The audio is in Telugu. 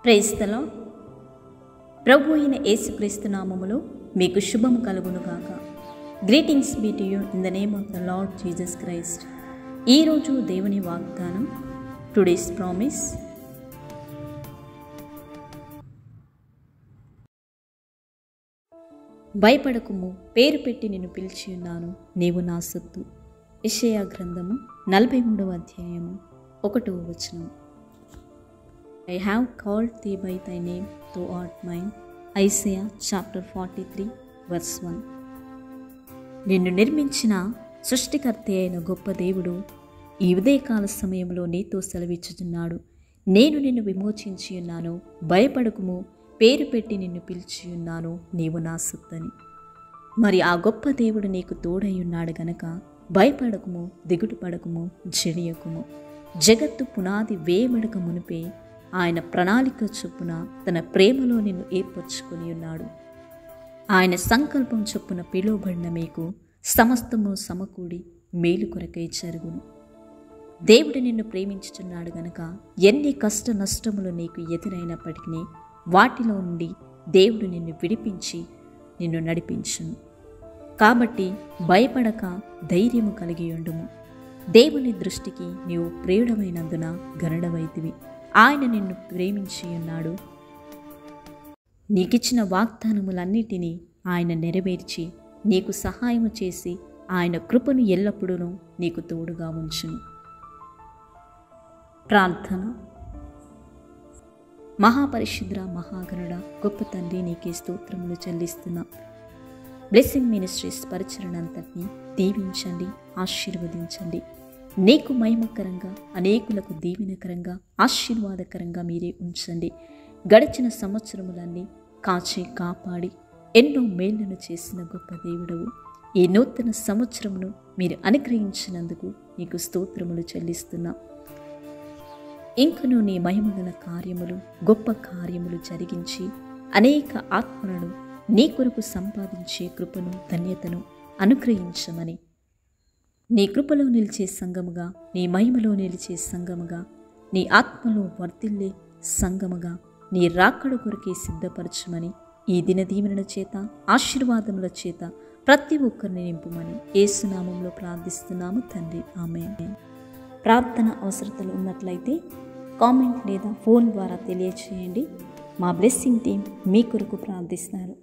Praise the lord. ప్రభు అయిన యేసుక్రీస్తు నామములో మీకు శుభము కలుగును గాక. Greetings be to you in the name of the Lord Jesus Christ. ఈరోజు దేవుని వాగ్దానం, టుడేస్ ప్రామిస్. భయపడకుము, పేరు పెట్టి నిన్ను పిలిచి ఉన్నాను, నీవు నా సొత్తు. యెషయా గ్రంథము 43వ అధ్యాయము 1వ వచనం. I have called thee by thy name, thou art mine. Isaiah chapter 43 verse 1. నిన్ను నిర్మించిన సృష్టికర్త అయిన గొప్ప దేవుడు ఈ ఉదయకాల సమయంలో నీతో సెలవిచ్చుచున్నాడు. నేను నిన్ను విమోచించి ఉన్నాను, భయపడకుము, పేరు పెట్టి నిన్ను పిలిచి ఉన్నాను, నీవు నా సొత్తని. మరి ఆ గొప్ప దేవుడు నీకు తోడై ఉన్నాడు గనక భయపడకుము, దిగులు పడకుము, జడియకుము. జగత్తు పునాది వేయబడక మునిపే ఆయన ప్రణాళిక చొప్పున తన ప్రేమలో నిన్ను ఏర్పరచుకొని ఉన్నాడు. ఆయన సంకల్పం చొప్పున పిలువబడిన మీకు సమస్తము సమకూడి మేలు కొరకై జరుగును. దేవుడు నిన్ను ప్రేమించుచున్నాడు గనక ఎన్ని కష్ట నష్టములు నీకు ఎదురైనప్పటికీ వాటిలో నుండి దేవుడు నిన్ను విడిపించి నిన్ను నడిపించును. కాబట్టి భయపడక ధైర్యము కలిగి ఉండుము. దేవుని దృష్టికి నీవు ప్రియుడమైనందున గరుడవైతివి. ఆయన నిన్ను ప్రేమించి ఉన్నాడు. నీకిచ్చిన వాగ్దానములన్నిటినీ ఆయన నెరవేర్చి నీకు సహాయము చేసి ఆయన కృపను ఎల్లప్పుడూ నీకు తోడుగా ఉంచును. ప్రార్థన. మహాపరిశుద్ర మహాగణుడ గొప్ప తండ్రి, నీకే స్తోత్రములు చెల్లిస్తున్నా. బ్లెస్సింగ్ మినిస్ట్రీస్ పరిచరణంతటినీ దీవించండి, ఆశీర్వదించండి. నీకు మహిమకరంగా, అనేకులకు దీవెనకరంగా, ఆశీర్వాదకరంగా మీరే ఉంచండి. గడిచిన సంవత్సరములన్నీ కాచి కాపాడి ఎన్నో మేళ్లను చేసిన గొప్ప దేవుడవు. ఈ నూతన సంవత్సరమును మీరు అనుగ్రహించినందుకు నీకు స్తోత్రములు చెల్లిస్తున్నా. ఇంకనూ నీ మహిమగల కార్యములు, గొప్ప కార్యములు జరిగించి అనేక ఆత్మలను నీ కొరకు సంపాదించే కృపను, ధన్యతను అనుగ్రహించమని, నీ కృపలో నిలిచే సంఘముగా, నీ మహిమలో నిలిచే సంఘముగా, నీ ఆత్మలో వర్ధిల్లే సంఘముగా నీ రాకడ కొరకే సిద్ధపరచమని, ఈ దినదీవెనల చేత, ఆశీర్వాదముల చేత ప్రతి ఒక్కరిని నింపుమని యేసు నామములో ప్రార్థిస్తున్నాము తండ్రి, ఆమేన్. ప్రార్థన అవసరతలు ఉన్నట్లయితే కామెంట్ లేదా ఫోన్ ద్వారా తెలియచేయండి. మా బ్లెస్సింగ్ టీం మీ కొరకు ప్రార్థిస్తారు.